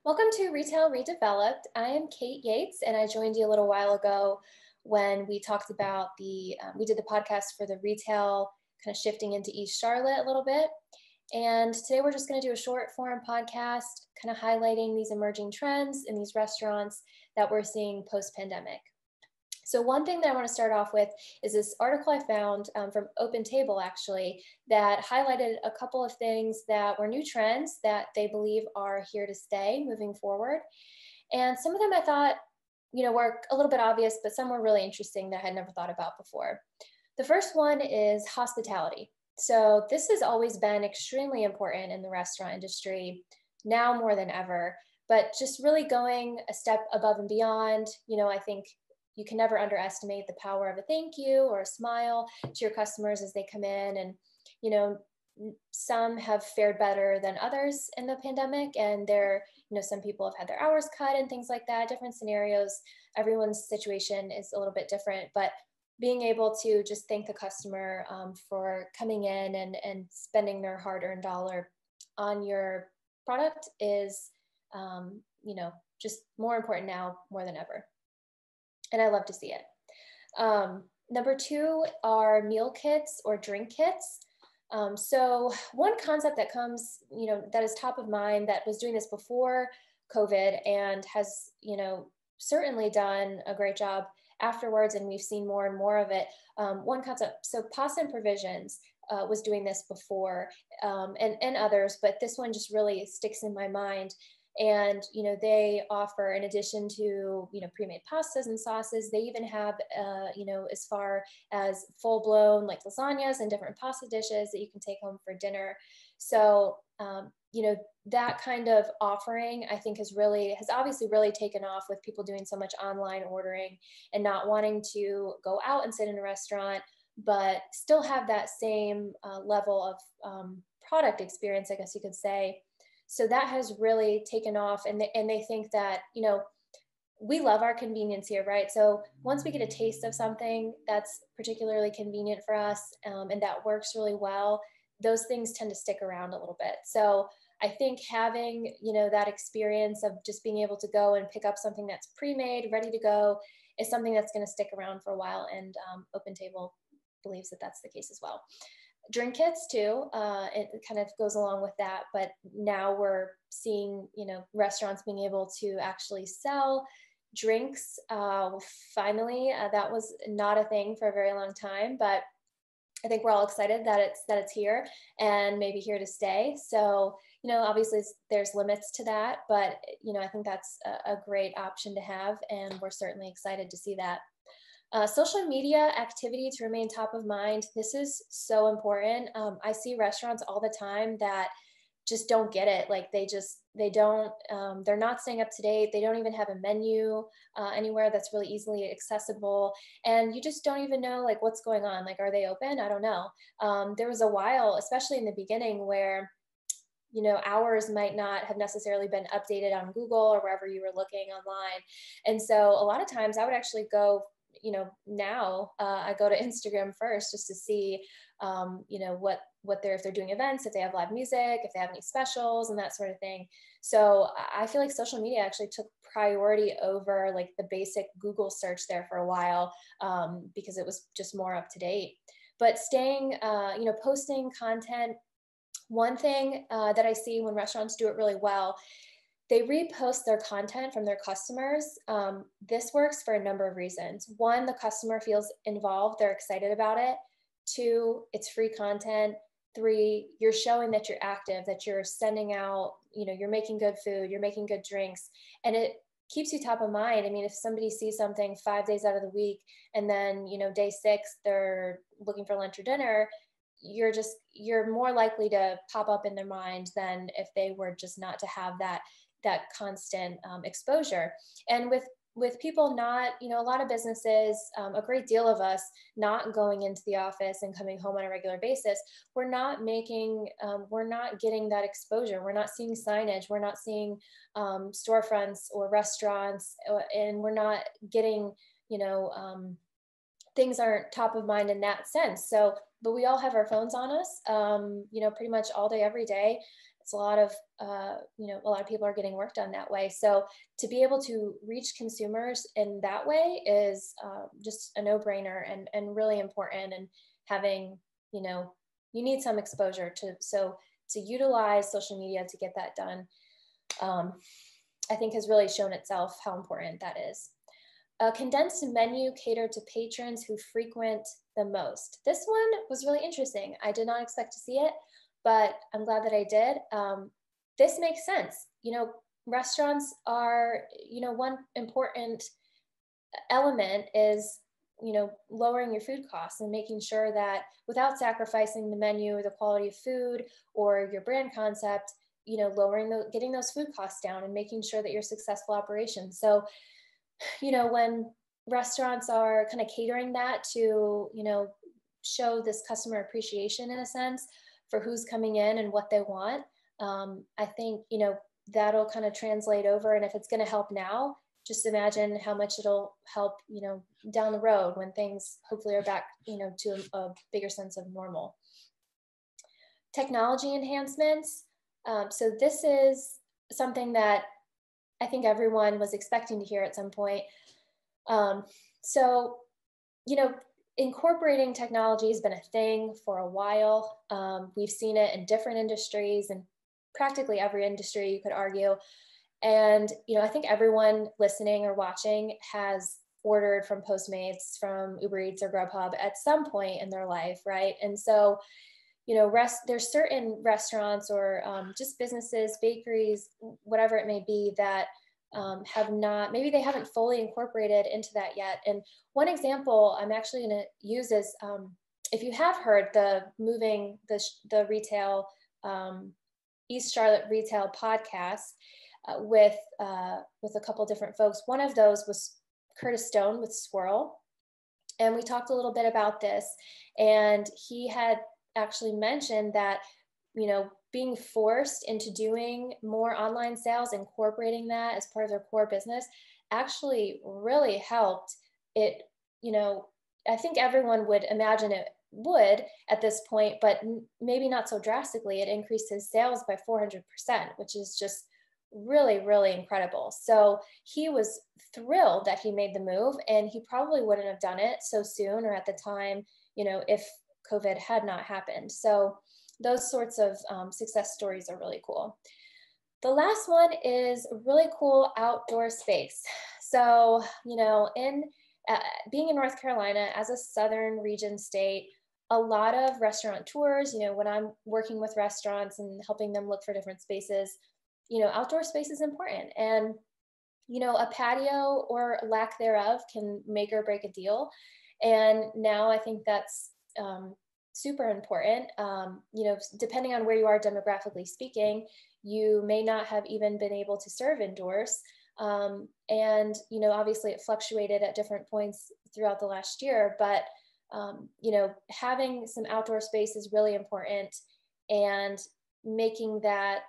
Welcome to Retail Redeveloped. I am Kate Yates, and I joined you a little while ago when we talked about we did the podcast for the retail kind of shifting into East Charlotte a little bit. And today we're just going to do a short form podcast kind of highlighting these emerging trends in these restaurants that we're seeing post-pandemic. So one thing that I want to start off with is this article I found from Open Table, actually, that highlighted a couple of things that were new trends that they believe are here to stay moving forward. And some of them I thought, were a little bit obvious, but some were really interesting that I had never thought about before. The first one is hospitality. So this has always been extremely important in the restaurant industry, now more than ever, but just really going a step above and beyond. I think you can never underestimate the power of a thank you or a smile to your customers as they come in. And, some have fared better than others in the pandemic. And some people have had their hours cut and things like that, different scenarios. Everyone's situation is a little bit different, but being able to just thank the customer for coming in and spending their hard-earned dollar on your product is, just more important now more than ever. And I love to see it. Number two are meal kits or drink kits. So one concept that comes, that is top of mind that was doing this before COVID and has, certainly done a great job afterwards, and we've seen more and more of it. One concept, so Pasta and Provisions was doing this before, and others, but this one just really sticks in my mind. And, they offer, in addition to, pre-made pastas and sauces, they even have, as far as full-blown like lasagnas and different pasta dishes that you can take home for dinner. So, that kind of offering, I think has obviously really taken off with people doing so much online ordering and not wanting to go out and sit in a restaurant, but still have that same level of product experience, I guess you could say. So that has really taken off, and they think that, we love our convenience here, right? So once we get a taste of something that's particularly convenient for us and that works really well, those things tend to stick around a little bit. So I think having, that experience of just being able to go and pick up something that's pre-made, ready to go, is something that's going to stick around for a while. And Open Table believes that that's the case as well. Drink kits too, it kind of goes along with that, but now we're seeing, restaurants being able to actually sell drinks. Finally, that was not a thing for a very long time, but I think we're all excited that it's here and maybe here to stay. So, obviously there's limits to that, but, I think that's a great option to have, and we're certainly excited to see that. Social media activity to remain top of mind. This is so important. I see restaurants all the time that just don't get it. Like they don't, they're not staying up to date. They don't even have a menu anywhere that's really easily accessible. And you just don't even know like what's going on. Like, are they open? I don't know. There was a while, especially in the beginning, where hours might not have necessarily been updated on Google or wherever you were looking online. And so a lot of times I would actually go, now I go to Instagram first just to see, what if they're doing events, if they have live music, if they have any specials and that sort of thing. So I feel like social media actually took priority over like the basic Google search there for a while because it was just more up to date. But staying, posting content. One thing that I see when restaurants do it really well, they repost their content from their customers. This works for a number of reasons. One, the customer feels involved, they're excited about it. Two, it's free content. Three, you're showing that you're active, that you're sending out, you're making good food, you're making good drinks, and it keeps you top of mind. I mean, if somebody sees something 5 days out of the week and then, day 6, they're looking for lunch or dinner, you're more likely to pop up in their mind than if they were just not to have that constant exposure. And with people not, a lot of businesses, a great deal of us not going into the office and coming home on a regular basis, we're not getting that exposure. We're not seeing signage. We're not seeing storefronts or restaurants, and we're not getting, things aren't top of mind in that sense. So, but we all have our phones on us, pretty much all day, every day. it's a lot of, a lot of people are getting work done that way. So to be able to reach consumers in that way is just a no-brainer and really important. And having, you need some exposure to utilize social media to get that done, I think has really shown itself how important that is. A condensed menu catered to patrons who frequent the most. This one was really interesting. I did not expect to see it, but I'm glad that I did. This makes sense. Restaurants are, one important element is, lowering your food costs and making sure that without sacrificing the menu or the quality of food or your brand concept, getting those food costs down and making sure that you're a successful operation. So, when restaurants are kind of catering that to, show this customer appreciation in a sense for who's coming in and what they want, I think, that'll kind of translate over. And if it's going to help now, just imagine how much it'll help, down the road when things hopefully are back, to a bigger sense of normal. Technology enhancements. So this is something that I think everyone was expecting to hear at some point. So, incorporating technology has been a thing for a while. We've seen it in different industries and practically every industry, you could argue. And, I think everyone listening or watching has ordered from Postmates, from Uber Eats or Grubhub at some point in their life, right? And so, there's certain restaurants or just businesses, bakeries, whatever it may be, that have not, maybe they haven't fully incorporated into that yet. And one example I'm actually going to use is, if you have heard the moving the retail, East Charlotte retail podcast with a couple different folks. One of those was Curtis Stone with Swirl. And we talked a little bit about this, and he had actually mentioned that, being forced into doing more online sales, incorporating that as part of their core business actually really helped it. I think everyone would imagine it would at this point, but maybe not so drastically. It increased his sales by 400%, which is just really, really incredible. So he was thrilled that he made the move, and he probably wouldn't have done it so soon or at the time, if COVID had not happened. So those sorts of success stories are really cool. The last one is really cool outdoor space. So, being in North Carolina as a Southern region state, a lot of restaurateurs, when I'm working with restaurants and helping them look for different spaces, outdoor space is important. And, a patio or lack thereof can make or break a deal. And now I think that's super important. Depending on where you are demographically speaking, you may not have even been able to serve indoors. And, obviously it fluctuated at different points throughout the last year, but, having some outdoor space is really important, and making that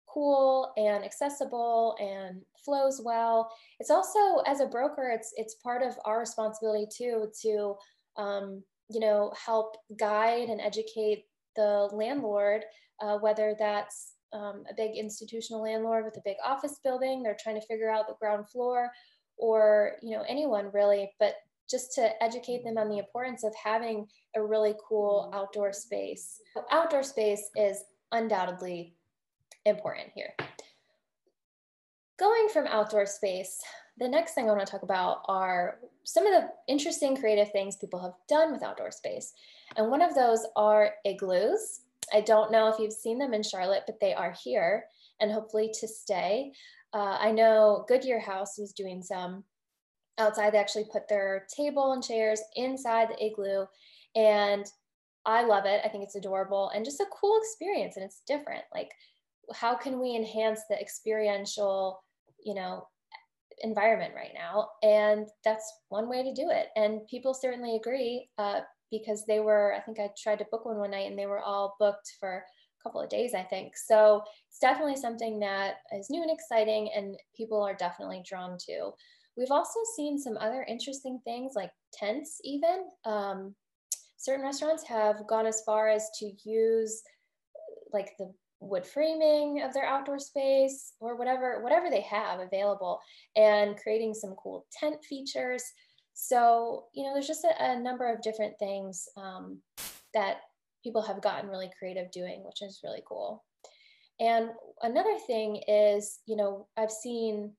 cool and accessible and flows well. It's also, as a broker, it's part of our responsibility too, to, help guide and educate the landlord, whether that's a big institutional landlord with a big office building, they're trying to figure out the ground floor, or, anyone really, but just to educate them on the importance of having a really cool outdoor space. Outdoor space is undoubtedly important here. Going from outdoor space, the next thing I want to talk about are some of the interesting creative things people have done with outdoor space. And one of those are igloos. I don't know if you've seen them in Charlotte, but they are here and hopefully to stay. I know Goodyear House was doing some outside. They actually put their table and chairs inside the igloo, and I love it. I think it's adorable and just a cool experience, and it's different. Like, how can we enhance the experiential, environment right now? And that's one way to do it. And people certainly agree, because I think I tried to book one night and they were all booked for a couple of days, I think. So it's definitely something that is new and exciting, and people are definitely drawn to. We've also seen some other interesting things like tents even. Certain restaurants have gone as far as to use like the wood framing of their outdoor space or whatever they have available, and creating some cool tent features. So, there's just a number of different things that people have gotten really creative doing, which is really cool. And another thing is, I've seen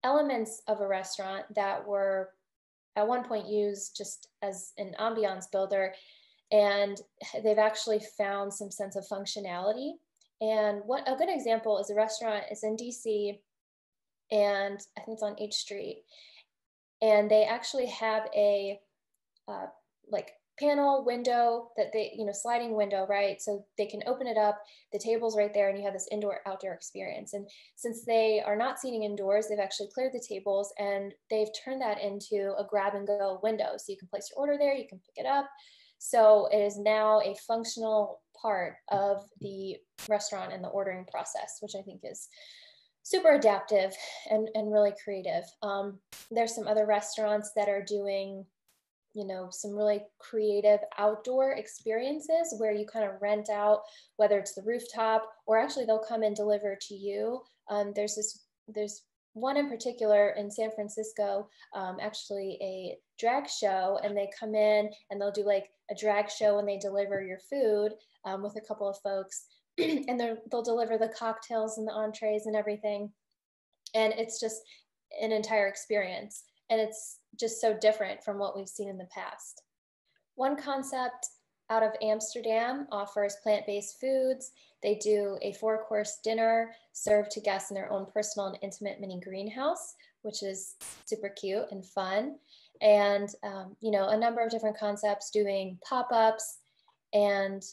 elements of a restaurant that were at one point used just as an ambiance builder, and they've actually found some sense of functionality. And what a good example is, a restaurant is in DC, and I think it's on H Street, and they actually have a uh, like panel window that they, sliding window, right? So they can open it up, the table's right there, and you have this indoor outdoor experience. And since they are not seating indoors, they've actually cleared the tables and they've turned that into a grab and go window. So you can place your order there, you can pick it up. So it is now a functional part of the restaurant and the ordering process, which I think is super adaptive and really creative. There's some other restaurants that are doing, some really creative outdoor experiences where you kind of rent out, whether it's the rooftop or actually they'll come and deliver to you. There's one in particular in San Francisco, actually a drag show, and they come in and they'll do like a drag show when they deliver your food with a couple of folks, and they'll deliver the cocktails and the entrees and everything. And it's just an entire experience. And it's just so different from what we've seen in the past. One concept out of Amsterdam offers plant-based foods. They do a 4-course dinner served to guests in their own personal and intimate mini greenhouse, which is super cute and fun. And, a number of different concepts doing pop-ups and,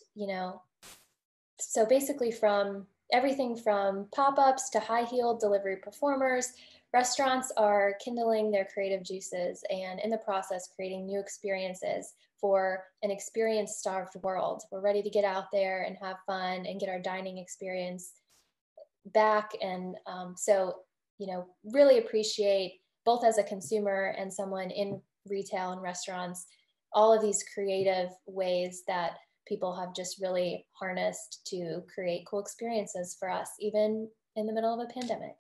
so basically from everything from pop-ups to high-heeled delivery performers, restaurants are kindling their creative juices and in the process creating new experiences for an experience-starved world. We're ready to get out there and have fun and get our dining experience back. And really appreciate, both as a consumer and someone in retail and restaurants, all of these creative ways that people have just really harnessed to create cool experiences for us, even in the middle of a pandemic.